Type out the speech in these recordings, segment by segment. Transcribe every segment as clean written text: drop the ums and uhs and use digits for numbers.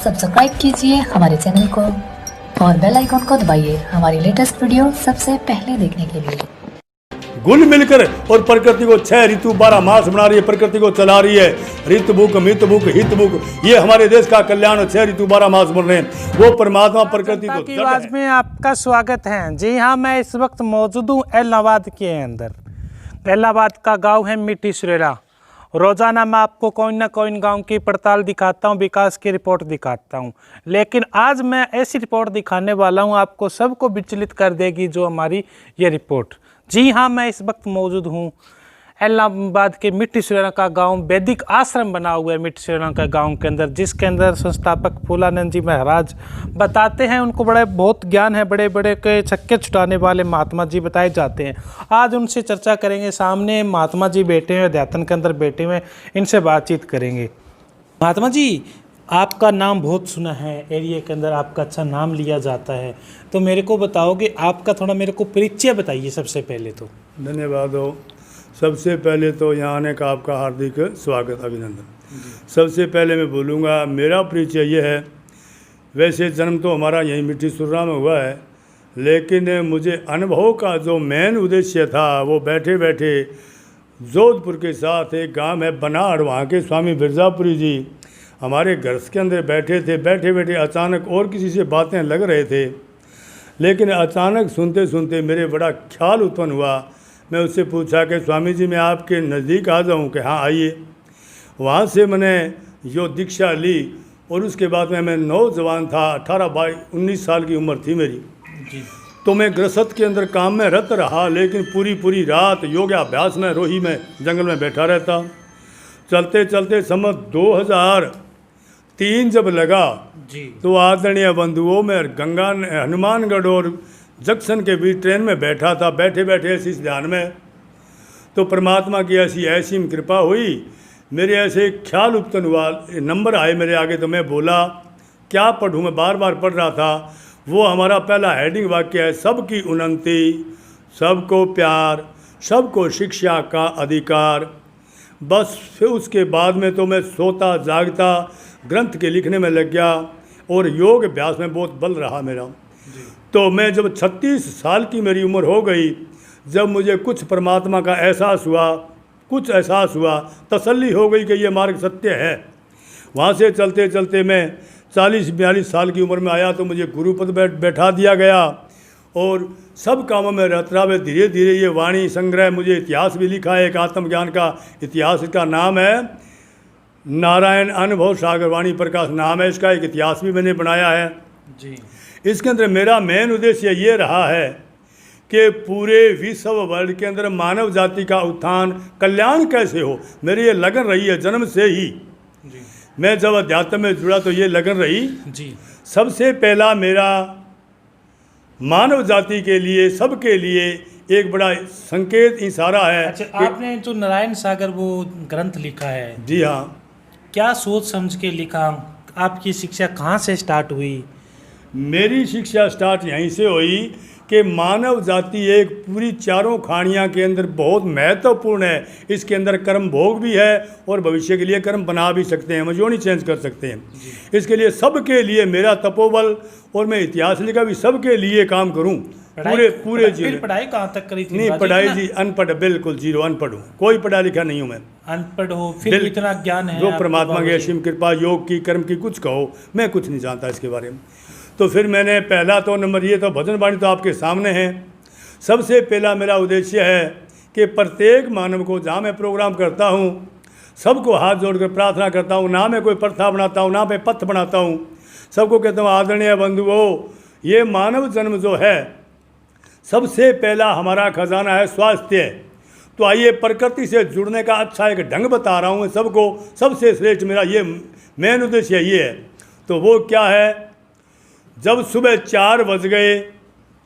Subscribe कीजिए हमारे channel को और बेल आइकन को दबाइए हमारी लेटेस्ट वीडियो सबसे पहले देखने के लिए। घुल मिलकर और प्रकृति को 6 ऋतु 12 मास बना रही है, प्रकृति को चला रही है। ऋतु बुक, मित बुक, हित बुक, ये हमारे देश का कल्याण 6 ऋतु 12 मास बन रहे हैं। वो परमात्मा प्रकृति को की आवाज में आपका स्वागत है। जी हाँ, मैं इस वक्त मौजूद हूँ इलाहाबाद के अंदर। इलाहाबाद का गांव है मिट्टी सुरेला। रोजाना मैं आपको कोई ना कोई गांव की पड़ताल दिखाता हूं, विकास की रिपोर्ट दिखाता हूं, लेकिन आज मैं ऐसी रिपोर्ट दिखाने वाला हूं आपको सबको विचलित कर देगी जो हमारी ये रिपोर्ट। जी हाँ, मैं इस वक्त मौजूद हूं इलाहाबाद के मिट्टी सुरेला का गांव। वैदिक आश्रम बना हुआ है मिट्टी सुरेला का गांव के अंदर, जिसके अंदर संस्थापक फूलानंद जी महाराज बताते हैं। उनको बहुत ज्ञान है, बड़े बड़े के छक्के छुटाने वाले महात्मा जी बताए जाते हैं। आज उनसे चर्चा करेंगे। सामने महात्मा जी बैठे हुए, अध्यात्म के अंदर बैठे हुए, इनसे बातचीत करेंगे। महात्मा जी, आपका नाम बहुत सुना है, एरिया के अंदर आपका अच्छा नाम लिया जाता है, तो मेरे को बताओगे, आपका थोड़ा मेरे को परिचय बताइए सबसे पहले तो। धन्यवाद हो। सबसे पहले तो यहाँ आने का आपका हार्दिक स्वागत, अभिनंदन। सबसे पहले मैं बोलूँगा, मेरा परिचय ये है, वैसे जन्म तो हमारा यहीं मिट्टी सुरेला में हुआ है, लेकिन मुझे अनुभव का जो मेन उद्देश्य था वो बैठे बैठे जोधपुर के साथ एक गांव है बनाड़, वहाँ के स्वामी बिरजापुरी जी हमारे घर के अंदर बैठे थे। बैठे बैठे अचानक और किसी से बातें लग रहे थे, लेकिन अचानक सुनते सुनते मेरे बड़ा ख्याल उत्पन्न हुआ। मैं उससे पूछा कि स्वामी जी मैं आपके नज़दीक आ जाऊं? कि हाँ आइए। वहाँ से मैंने जो दीक्षा ली और उसके बाद में मैं नौजवान था, 18-19 साल की उम्र थी मेरी जी। तो मैं गृहस्थ के अंदर काम में रत रहा, लेकिन पूरी रात योगाभ्यास में रोही में जंगल में बैठा रहता। चलते चलते समझ 2003 जब लगा जी, तो आदरणीय बंधुओं में गंगा हनुमानगढ़ और जंक्शन के बीच ट्रेन में बैठा था। बैठे बैठे ऐसी ध्यान में तो परमात्मा की ऐसी कृपा हुई, मेरे ऐसे ख्याल उत्पन्न हुआ, नंबर आए मेरे आगे, तो मैं बोला क्या पढ़ूँ। मैं बार बार पढ़ रहा था। वो हमारा पहला हेडिंग वाक्य है, सबकी उन्नति, सबको प्यार, सबको शिक्षा का अधिकार। बस फिर उसके बाद में तो मैं सोता जागता ग्रंथ के लिखने में लग गया और योग अभ्यास में बहुत बल रहा मेरा। तो मैं जब 36 साल की मेरी उम्र हो गई, जब मुझे कुछ परमात्मा का एहसास हुआ, तसल्ली हो गई कि ये मार्ग सत्य है। वहाँ से चलते चलते मैं 40-42 साल की उम्र में आया तो मुझे गुरुपद बैठा दिया गया और सब कामों में रत रहा। मैं धीरे धीरे ये वाणी संग्रह, मुझे इतिहास भी लिखा है, एक आत्मज्ञान का इतिहास, इसका नाम है नारायण अनुभव सागर वाणी प्रकाश नाम है इसका। एक इतिहास भी मैंने बनाया है जी। इसके अंदर मेरा मेन उद्देश्य ये रहा है कि पूरे विश्व वर्ल्ड के अंदर मानव जाति का उत्थान कल्याण कैसे हो, मेरी ये लगन रही है जन्म से ही जी। मैं जब अध्यात्म में जुड़ा तो ये लगन रही जी। सबसे पहला मेरा मानव जाति के लिए, सबके लिए एक बड़ा संकेत इशारा है। अच्छा, आपने जो नारायण सागर वो ग्रंथ लिखा है, जी हाँ, क्या सोच समझ के लिखा? आपकी शिक्षा कहाँ से स्टार्ट हुई? मेरी शिक्षा स्टार्ट यहीं से हुई कि मानव जाति एक पूरी चारों खानियाँ के अंदर बहुत महत्वपूर्ण है। इसके अंदर कर्म भोग भी है और भविष्य के लिए कर्म बना भी सकते हैं, मजोनी चेंज कर सकते हैं। इसके लिए सबके लिए मेरा तपोबल, और मैं इतिहास लिखा भी सबके लिए काम करूँ पूरे जीवन। पढ़ाई कहाँ तक करी थी? नहीं पढ़ाई जी, अनपढ़, बिल्कुल जीरो, अनपढ़ हूँ, कोई पढ़ा लिखा नहीं हूँ मैं। अनपढ़ हो फिर इतना ज्ञान है, जो परमात्मा की असीम कृपा, योग की, कर्म की, कुछ कहो, मैं कुछ नहीं जानता इसके बारे में। तो फिर मैंने पहला तो नंबर ये तो भजन वाणी तो आपके सामने है। सबसे पहला मेरा उद्देश्य है कि प्रत्येक मानव को, जहाँ मैं प्रोग्राम करता हूँ, सबको हाथ जोड़कर प्रार्थना करता हूँ। ना मैं कोई प्रथा बनाता हूँ, ना मैं पथ बनाता हूँ, सबको कहता हूँ आदरणीय बंधुओं, ये मानव जन्म जो है, सबसे पहला हमारा खजाना है स्वास्थ्य। तो आइए प्रकृति से जुड़ने का अच्छा एक ढंग बता रहा हूँ सबको। सबसे श्रेष्ठ मेरा ये मेन उद्देश्य ये है। तो वो क्या है, जब सुबह 4 बज गए,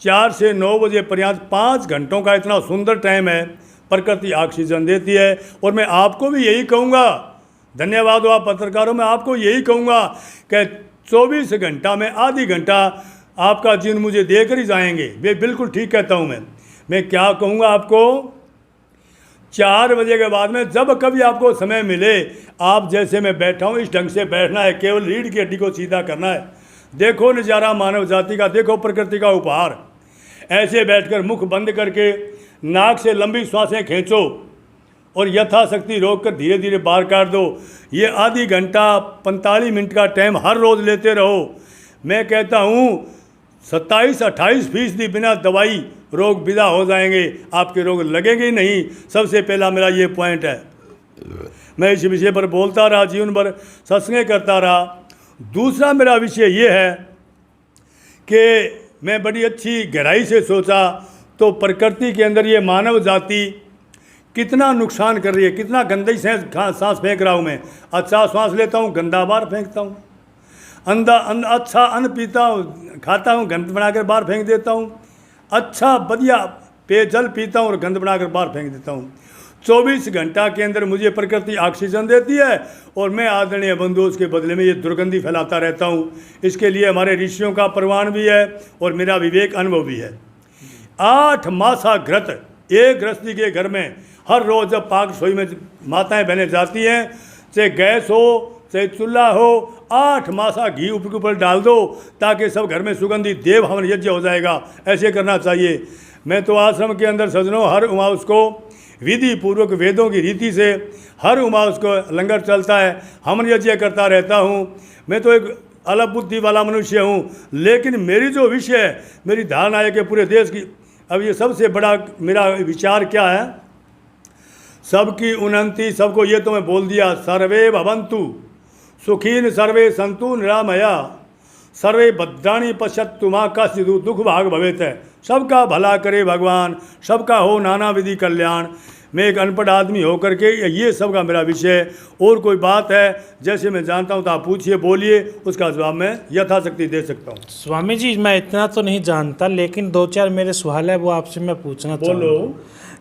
4 से 9 बजे पर्यंत 5 घंटों का इतना सुंदर टाइम है, प्रकृति ऑक्सीजन देती है। और मैं आपको भी यही कहूँगा, धन्यवाद हो आप पत्रकारों, मैं आपको यही कहूँगा कि 24 घंटा में आधी घंटा आपका जीवन मुझे देकर ही जाएंगे। वे बिल्कुल ठीक कहता हूँ मैं क्या कहूँगा आपको, 4 बजे के बाद में जब कभी आपको समय मिले, आप जैसे मैं बैठा हूँ इस ढंग से बैठना है, केवल रीढ़ की हड्डी को सीधा करना है। देखो नज़ारा मानव जाति का, देखो प्रकृति का उपहार। ऐसे बैठकर मुख बंद करके नाक से लंबी सांसें खींचो और यथाशक्ति रोक कर धीरे धीरे बाहर काट दो। ये आधी घंटा 45 मिनट का टाइम हर रोज़ लेते रहो। मैं कहता हूँ 27-28% बिना दवाई रोग विदा हो जाएंगे, आपके रोग लगेंगे ही नहीं। सबसे पहला मेरा ये पॉइंट है। मैं इस विषय पर बोलता रहा, जीवन भर सत्संग करता रहा। दूसरा मेरा विषय ये है कि मैं बड़ी अच्छी गहराई से सोचा तो प्रकृति के अंदर ये मानव जाति कितना नुकसान कर रही है, कितना गंदी सांस फेंक रहा हूँ मैं। अच्छा सांस लेता हूँ, गंदा बाहर फेंकता हूँ। अच्छा अन्न पीता हूँ, खाता हूँ, गंद बनाकर बाहर फेंक देता हूँ। अच्छा बढ़िया पेयजल पीता हूँ और गंद बनाकर बाहर फेंक देता हूँ। 24 घंटा के अंदर मुझे प्रकृति ऑक्सीजन देती है और मैं आदरणीय बंधुओं के बदले में ये दुर्गंधी फैलाता रहता हूँ। इसके लिए हमारे ऋषियों का प्रमाण भी है और मेरा विवेक अनुभव भी है। 8 मासा घृत एक गृहस्थी के घर में हर रोज़ जब पाक रसोई में माताएं बहनें जाती हैं, चाहे गैस हो चाहे चूल्हा हो, 8 मासा घी ऊपर के ऊपर डाल दो ताकि सब घर में सुगंधी देव हवन यज्ञ हो जाएगा। ऐसे करना चाहिए। मैं तो आश्रम के अंदर सजनों हर उमास को विधि पूर्वक वेदों की रीति से हर उमास को लंगर चलता है, हवन यज्ञ करता रहता हूँ। मैं तो एक अलग बुद्धि वाला मनुष्य हूँ, लेकिन मेरी जो विषय है, मेरी धारणा है कि पूरे देश की, अब ये सबसे बड़ा मेरा विचार क्या है, सबकी उन्नति, सबको ये तो मैं बोल दिया, सर्वे भवन्तु सुखीन सर्वे संतु निरामया सर्वे भद्राणी पश्यन्तु मा कश्चित् दुख भाग भवेत है। सबका भला करे भगवान, सबका हो नाना विधि कल्याण। मैं एक अनपढ़ आदमी होकर के ये सब का मेरा विषय। और कोई बात है जैसे मैं जानता हूँ तो आप पूछिए, बोलिए, उसका जवाब मैं यथाशक्ति दे सकता हूँ। स्वामी जी मैं इतना तो नहीं जानता, लेकिन 2-4 मेरे सवाल है वो आपसे मैं पूछना चाहूँगा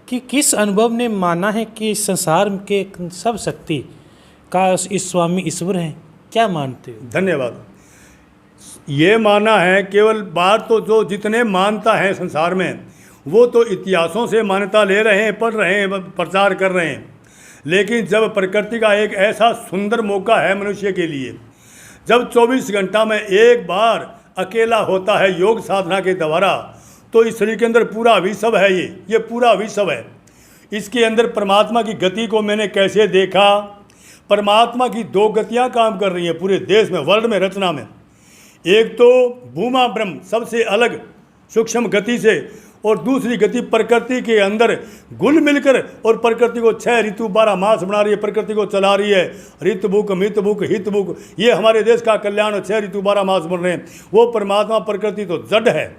कि किस अनुभव ने माना है कि संसार के सब शक्ति का इस स्वामी ईश्वर हैं, क्या मानते हो? धन्यवाद। ये माना है, केवल बात तो जो जितने मानता है संसार में वो तो इतिहासों से मान्यता ले रहे हैं, पढ़ रहे हैं, प्रचार कर रहे हैं। लेकिन जब प्रकृति का एक ऐसा सुंदर मौका है मनुष्य के लिए, जब 24 घंटा में एक बार अकेला होता है योग साधना के द्वारा, तो इस शरीर के अंदर पूरा विश्व है। ये पूरा विश्व है। इसके अंदर परमात्मा की गति को मैंने कैसे देखा, परमात्मा की 2 गतियाँ काम कर रही हैं पूरे देश में, वर्ल्ड में, रचना में। एक तो भूमा ब्रह्म सबसे अलग सूक्ष्म गति से, और दूसरी गति प्रकृति के अंदर घुल मिलकर और प्रकृति को 6 ऋतु 12 मास बना रही है, प्रकृति को चला रही है। ऋतुभुक, मितभुक, हितभुक, ये हमारे देश का कल्याण, 6 ऋतु 12 मास बन रहे हैं। वो परमात्मा, प्रकृति तो जड़ है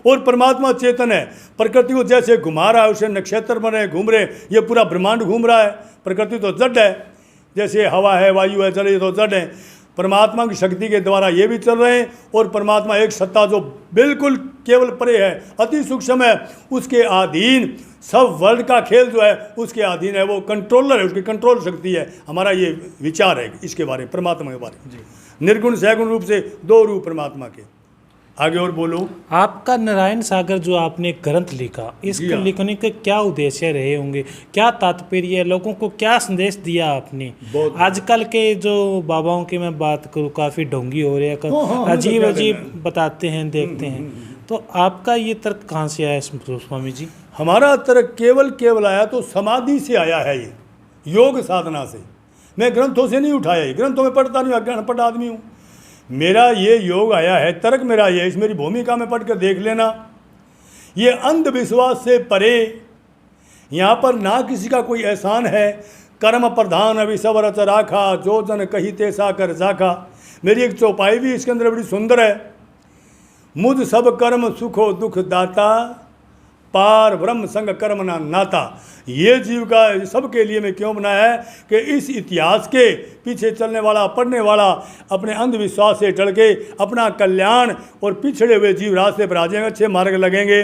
और परमात्मा चेतन है। प्रकृति को जैसे घुमा रहा है, उसे नक्षत्र बन रहे हैं, घूम रहे हैं, ये पूरा ब्रह्मांड घूम रहा है। प्रकृति तो जड़ है, जैसे हवा है, वायु है, जल, ये तो जड़ है। परमात्मा की शक्ति के द्वारा ये भी चल रहे हैं। और परमात्मा एक सत्ता जो बिल्कुल केवल परे है, अति सूक्ष्म है, उसके अधीन सब वर्ल्ड का खेल जो है उसके अधीन है। वो कंट्रोलर है, उसकी कंट्रोल शक्ति है। हमारा ये विचार है इसके बारे में, परमात्मा के बारे में। निर्गुण सैगुण रूप से 2 रूप परमात्मा के। आगे और बोलो। आपका नारायण सागर जो आपने ग्रंथ लिखा, इसके लिखने के क्या उद्देश्य रहे होंगे, क्या तात्पर्य है, लोगों को क्या संदेश दिया आपने? आजकल के जो बाबाओं की मैं बात करूँ, काफ़ी ढोंगी हो रहे हैं, अजीब अजीब बताते हैं, देखते हैं, तो आपका ये तर्क कहाँ से आया स्वामी जी? हमारा तर्क केवल आया तो समाधि से आया है, ये योग साधना से। मैं ग्रंथों से नहीं उठाया, ये ग्रंथों में पढ़ता नहीं, अनपढ़ आदमी हूँ। मेरा ये योग आया है, तर्क मेरा ये, इस मेरी भूमिका में पढ़ कर देख लेना। ये अंधविश्वास से परे, यहाँ पर ना किसी का कोई एहसान है। कर्म प्रधान अभिसव रच राखा, जो जन कही तेसा कर जाखा। मेरी एक चौपाई भी इसके अंदर बड़ी सुंदर है। मुझ सब कर्म सुखो दुख दाता, पार ब्रह्म संग कर्म ना नाता। ये जीव का सबके लिए मैं क्यों बनाया है कि इस इतिहास के पीछे चलने वाला, पढ़ने वाला अपने अंधविश्वास से टल के अपना कल्याण, और पिछड़े हुए जीव रास्ते पर आ जाएंगे, अच्छे मार्ग लगेंगे,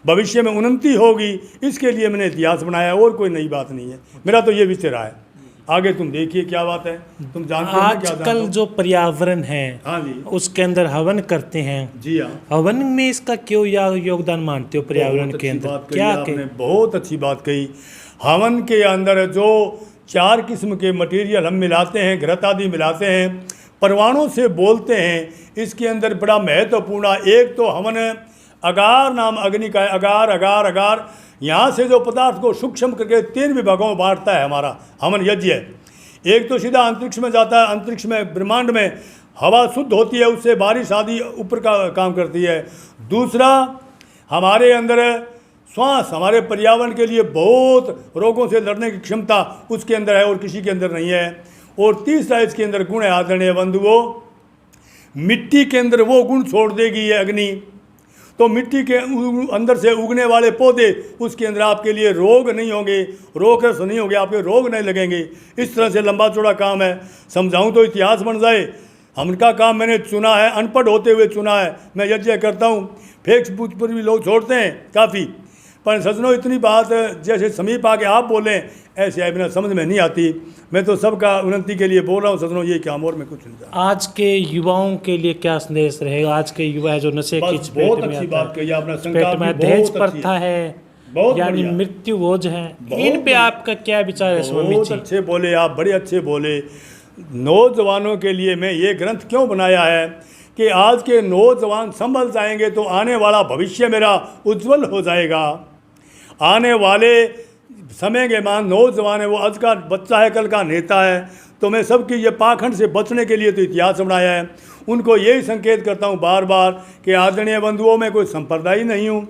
भविष्य में उन्नति होगी। इसके लिए मैंने इतिहास बनाया, और कोई नई बात नहीं है। मेरा तो ये विषय रहा है। आगे तुम देखिए क्या बात है, तुम जानते हो आजकल जो पर्यावरण है, हाँ जी, उसके अंदर हवन करते हैं। जी हाँ, हवन में इसका क्यों योगदान मानते हो पर्यावरण के अंदर? क्या आपने बहुत अच्छी बात कही। हवन के अंदर जो 4 किस्म के मटेरियल हम मिलाते हैं, घृत आदि मिलाते हैं, परमाणु से बोलते हैं, इसके अंदर बड़ा महत्वपूर्ण एक तो हवन अगार नाम अग्नि का है। अगार अगार अगार यहाँ से जो पदार्थ को सूक्ष्म करके 3 विभागों में बांटता है हमारा हवन यज्ञ है। एक तो सीधा अंतरिक्ष में जाता है, अंतरिक्ष में ब्रह्मांड में हवा शुद्ध होती है, उससे बारिश आदि ऊपर का काम करती है। दूसरा हमारे अंदर श्वास, हमारे पर्यावरण के लिए बहुत रोगों से लड़ने की क्षमता उसके अंदर है और किसी के अंदर नहीं है। और तीसरा इसके अंदर गुण है आदरणीय बंधुओं, मिट्टी के अंदर वो गुण छोड़ देगी ये अग्नि, तो मिट्टी के अंदर से उगने वाले पौधे उसके अंदर आपके लिए रोग नहीं होंगे, रोगग्रस्त नहीं होंगे, आपके रोग नहीं लगेंगे। इस तरह से लंबा चौड़ा काम है, समझाऊं तो इतिहास बन जाए। हमका काम मैंने चुना है, अनपढ़ होते हुए चुना है, मैं यज्ञ करता हूँ। फेसबुक पर भी लोग छोड़ते हैं काफ़ी, पर सजनों इतनी बात जैसे समीप आके आप बोलें ऐसे आई बिना समझ में नहीं आती। मैं तो सबका उन्नति के लिए बोल रहा हूँ सजनों, ये काम और मैं कुछ नहीं जानता। आज के युवाओं के लिए क्या संदेश रहेगा? आज के युवा है जो नशे की चपेट बहुत में अच्छी आता बात कही आपने, है, शंका चपेट भी में दहेज बहुत अच्छी प्रथा है, बहुत यानी बढ़िया। मृत्यु भोज है, बहुत इन पे बढ़िया। आपका क्या विचार है स्वामी बहुत जी? अच्छे बोले आप, बड़े अच्छे बोले। नौजवानों के लिए मैं ये ग्रंथ क्यों बनाया है कि आज के नौजवान संभल जाएंगे तो आने वाला भविष्य मेरा उज्जवल हो जाएगा। आने वाले समय के मान नौजवान है, वो आज का बच्चा है, कल का नेता है। तो मैं सबकी ये पाखंड से बचने के लिए तो इतिहास बनाया है। उनको यही संकेत करता हूँ बार बार कि आदरणीय बंधुओं, मैं कोई संप्रदाय नहीं हूँ।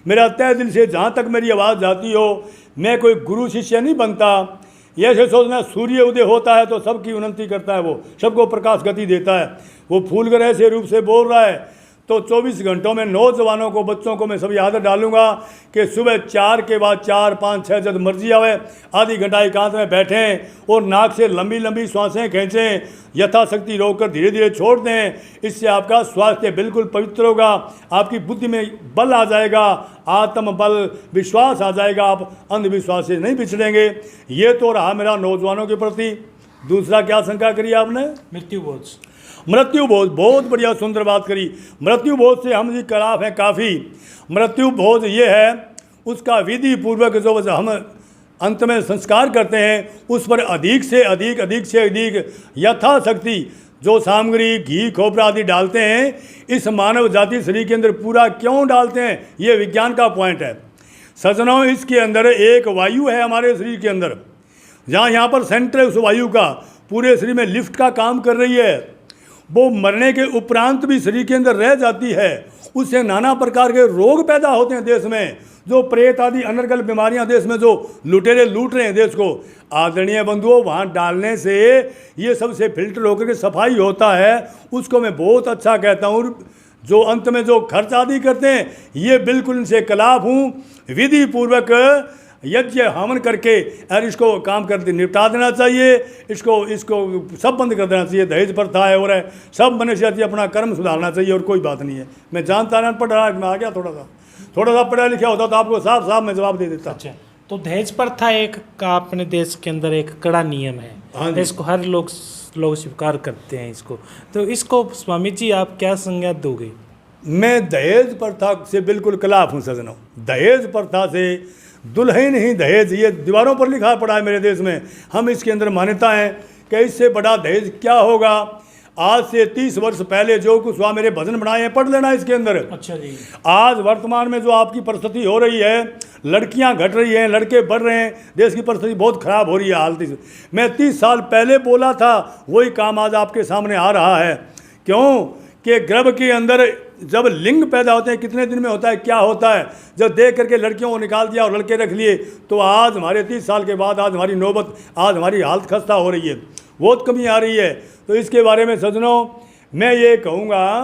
मेरा तय दिल से जहाँ तक मेरी आवाज़ जाती हो, मैं कोई गुरु शिष्य नहीं बनता। ये ऐसे सोचना सूर्य उदय होता है तो सबकी उन्नति करता है, वो सबको प्रकाश गति देता है। वो फूल ग्रह से रूप से बोल रहा है तो 24 घंटों में नौजवानों को, बच्चों को मैं सभी आदत डालूंगा कि सुबह 4 के बाद 4, 5, 6 जब मर्जी आवे आधी घंटा एकांत में बैठें और नाक से लंबी लंबी श्वासें खींचें, यथाशक्ति रोककर धीरे धीरे छोड़ दें। इससे आपका स्वास्थ्य बिल्कुल पवित्र होगा, आपकी बुद्धि में बल आ जाएगा, आत्म बल विश्वास आ जाएगा, आप अंधविश्वास से नहीं बिछड़ेंगे। ये तो रहा मेरा नौजवानों के प्रति। दूसरा क्या शंका करी आपने? मृत्यु भोज। मृत्यु भोज, बहुत बढ़िया सुंदर बात करी। मृत्यु भोज से हम जी खिलाफ हैं काफ़ी। मृत्यु भोज ये है, उसका विधि पूर्वक जो हम अंत में संस्कार करते हैं उस पर अधिक से अधिक यथाशक्ति जो सामग्री घी खोपरा आदि डालते हैं, इस मानव जाति शरीर के अंदर पूरा क्यों डालते हैं, ये विज्ञान का पॉइंट है सजनों। इसके अंदर एक वायु है हमारे शरीर के अंदर, जहाँ यहाँ पर सेंटर है उस वायु का, पूरे शरीर में लिफ्ट का काम कर रही है। वो मरने के उपरांत भी शरीर के अंदर रह जाती है, उससे नाना प्रकार के रोग पैदा होते हैं देश में, जो प्रेत आदि अनर्गल बीमारियां देश में जो लुटेरे लूट रहे हैं देश को। आदरणीय बंधुओं, वहाँ डालने से ये सबसे फिल्टर होकर के सफाई होता है, उसको मैं बहुत अच्छा कहता हूँ। जो अंत में जो खर्च आदि करते हैं, ये बिल्कुल इनसे खिलाफ हूँ। विधि पूर्वक यज्ञ हवन करके और इसको काम कर निपटा देना चाहिए। इसको सब बंद कर देना चाहिए। दहेज प्रथा है और है, सब बने से अपना कर्म सुधारना चाहिए और कोई बात नहीं है। मैं जानता नहीं, पढ़ा मैं आ गया, थोड़ा सा पढ़ा लिखा होता तो आपको साफ साफ मैं जवाब दे देता। अच्छा, तो दहेज प्रथा एक का अपने देश के अंदर एक कड़ा नियम हाँ है, जी। इसको हर लोग स्वीकार करते हैं इसको, तो इसको स्वामी जी आप क्या संज्ञा दोगे? मैं दहेज प्रथा से बिल्कुल खिलाफ हूँ सजनों। दहेज प्रथा से दुल्हन ही दहेज, ये दीवारों पर लिखा पड़ा है मेरे देश में। हम इसके अंदर मान्यता है कि इससे बड़ा दहेज क्या होगा। आज से 30 वर्ष पहले जो कुछ हुआ, मेरे भजन बनाए हैं, पढ़ लेना इसके अंदर। अच्छा जी। आज वर्तमान में जो आपकी परिस्थिति हो रही है, लड़कियां घट रही हैं, लड़के बढ़ रहे हैं, देश की परिस्थिति बहुत खराब हो रही है हालत। मैं 30 साल पहले बोला था, वही काम आज आपके सामने आ रहा है। क्यों कि गर्भ के अंदर जब लिंग पैदा होते हैं, कितने दिन में होता है, क्या होता है, जब देख करके लड़कियों को निकाल दिया और लड़के रख लिए, तो आज हमारे 30 साल के बाद आज हमारी नौबत, आज हमारी हालत खस्ता हो रही है, बहुत कमी आ रही है। तो इसके बारे में सजनों मैं ये कहूँगा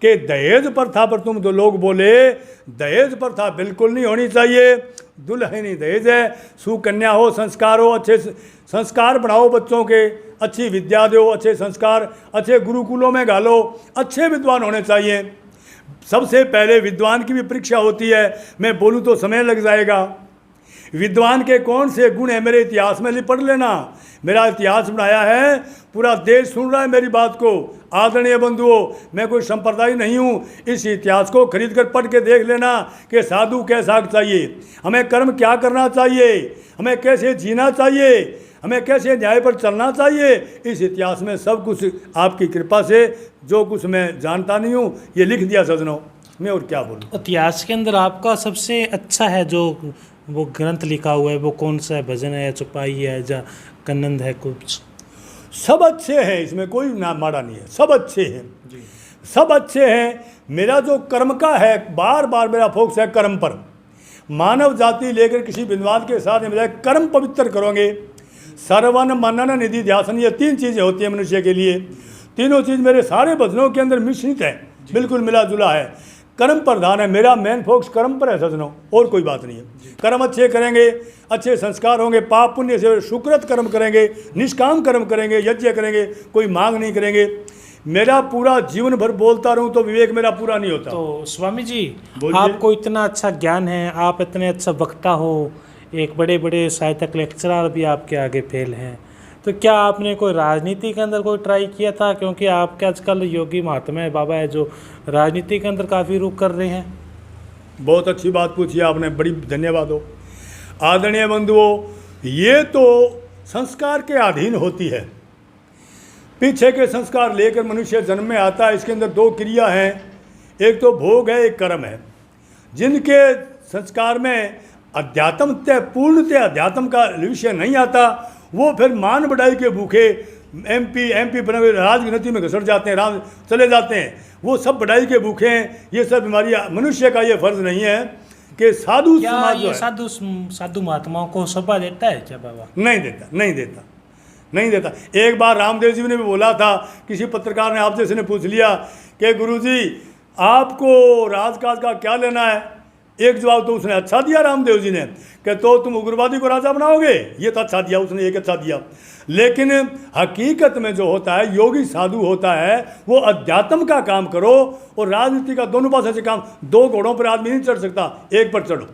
कि दहेज प्रथा पर तुम जो लोग बोले, दहेज प्रथा बिल्कुल नहीं होनी चाहिए। दुल्हन ही दहेज है, सुकन्या हो, संस्कार हो, अच्छे संस्कार बढ़ाओ बच्चों के, अच्छी विद्या दो, अच्छे संस्कार, अच्छे गुरुकुलों में घालो, अच्छे विद्वान होने चाहिए। सबसे पहले विद्वान की भी परीक्षा होती है, मैं बोलूँ तो समय लग जाएगा। विद्वान के कौन से गुण है मेरे इतिहास में पढ़ लेना। मेरा इतिहास बनाया है, पूरा देश सुन रहा है मेरी बात को। आदरणीय बंधुओं, मैं कोई संप्रदाय नहीं हूँ। इस इतिहास को खरीद कर पढ़ के देख लेना कि साधु कैसा चाहिए, हमें कर्म क्या करना चाहिए, हमें कैसे जीना चाहिए, हमें कैसे न्याय पर चलना चाहिए। इस इतिहास में सब कुछ आपकी कृपा से, जो कुछ मैं जानता नहीं हूँ ये लिख दिया सजनों, मैं और क्या बोलूँ। इतिहास के अंदर आपका सबसे अच्छा है जो वो ग्रंथ लिखा हुआ है, वो कौन सा है? भजन है या चौपाई है या कन्नद है? कुछ सब अच्छे हैं, इसमें कोई ना माड़ा नहीं है, सब अच्छे हैं जी, सब अच्छे हैं। मेरा जो कर्म का है, बार बार मेरा फोकस है कर्म पर। मानव जाति लेकर किसी विद्वान के साथ मिला कर्म पवित्र करोगे। सर्वन मनन निधि ध्यासन, ये 3 चीज़ें होती हैं मनुष्य के लिए। तीनों चीज़ मेरे सारे भजनों के अंदर मिश्रित है, बिल्कुल मिला जुला है। कर्म प्रधान है, मेरा मेन फोकस कर्म पर है सजनों, और कोई बात नहीं है। कर्म अच्छे करेंगे, अच्छे संस्कार होंगे, पाप पुण्य से सुकृत कर्म करेंगे, निष्काम कर्म करेंगे, यज्ञ करेंगे, कोई मांग नहीं करेंगे। मेरा पूरा जीवन भर बोलता रहूं तो विवेक मेरा पूरा नहीं होता। तो स्वामी जी, आपको इतना अच्छा ज्ञान है, आप इतने अच्छा वक्ता हो, एक बड़े बड़े साहित्यिक लेक्चरर भी आपके आगे फेल हैं, तो क्या आपने कोई राजनीति के अंदर कोई ट्राई किया था? क्योंकि आपके आजकल योगी महात्मा है बाबा है जो राजनीति के अंदर काफ़ी रुख कर रहे हैं। बहुत अच्छी बात पूछी आपने, बड़ी धन्यवाद हो। आदरणीय बंधुओं, ये तो संस्कार के अधीन होती है। पीछे के संस्कार लेकर मनुष्य जन्म में आता है। इसके अंदर 2 क्रिया हैं, एक तो भोग है, एक कर्म है। जिनके संस्कार में अध्यात्म पूर्णतः अध्यात्म का विषय नहीं आता, वो फिर मान बढ़ाई के भूखे एमपी बने हुए राजनीति में घसट जाते हैं, राम चले जाते हैं। वो सब बढ़ाई के भूखे हैं। ये सब बीमारियाँ, मनुष्य का ये फर्ज नहीं है कि साधु समाज जो है, साधु महात्माओं को सभा देता है क्या बाबा? नहीं देता। एक बार रामदेव जी ने भी बोला था, किसी पत्रकार ने आपसे ने पूछ लिया कि गुरुजी आपको राजकाज का क्या लेना है। एक जवाब तो उसने अच्छा दिया रामदेव जी ने कि तो तुम उग्रवादी को राजा बनाओगे, ये तो अच्छा दिया उसने, एक अच्छा दिया। लेकिन हकीकत में जो होता है, योगी साधु होता है, वो अध्यात्म का काम करो और राजनीति का दोनों पासे से काम। 2 घोड़ों पर आदमी नहीं चढ़ सकता, एक पर चढ़ो।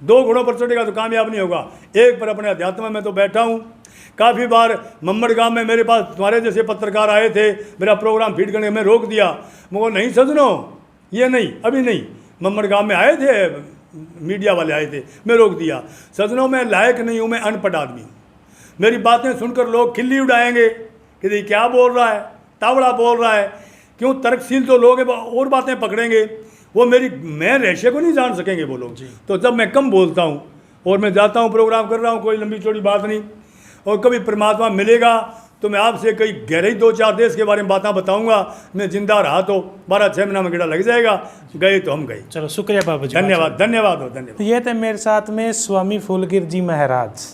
2 घोड़ों पर चढ़ेगा तो कामयाब नहीं होगा, एक पर अपने अध्यात्म में तो बैठा हूँ। काफ़ी बार मम्मड़ गांव में मेरे पास तुम्हारे जैसे पत्रकार आए थे, मेरा प्रोग्राम फीड करने में रोक दिया। मुझे नहीं सजनो, ये नहीं, अभी नहीं। मम्मड़ गांव में आए थे, मीडिया वाले आए थे, मैं रोक दिया। सजनों, मैं लायक नहीं हूँ, मैं अनपढ़ आदमी हूँ। मेरी बातें सुनकर लोग खिल्ली उड़ाएंगे कि ये क्या बोल रहा है, तावड़ा बोल रहा है। क्यों? तर्कशील तो लोग और बातें पकड़ेंगे, वो मैं रहस्य को नहीं जान सकेंगे वो लोग। तो जब मैं कम बोलता हूँ और मैं जाता हूँ, प्रोग्राम कर रहा हूँ, कोई लंबी चौड़ी बात नहीं। और कभी परमात्मा मिलेगा तो मैं आपसे कई गहरे 2-4 देश के बारे में बातें बताऊंगा। मैं जिंदा रहा तो 12-6 महीना में गेड़ा लग जाएगा, गए तो हम गए। चलो, शुक्रिया बाबा जी, धन्यवाद। तो ये थे मेरे साथ में स्वामी फूलगिर जी महाराज।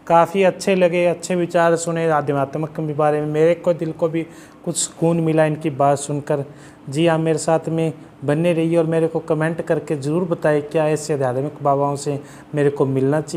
काफ़ी अच्छे लगे, अच्छे विचार सुने आध्यात्मिक के बारे में। मेरे को दिल को भी कुछ सुकून मिला इनकी बात सुनकर। जी आप मेरे साथ में बने रहिए और मेरे को कमेंट करके ज़रूर बताइए क्या ऐसे आध्यात्मिक बाबाओं से मेरे को मिलना चाहिए।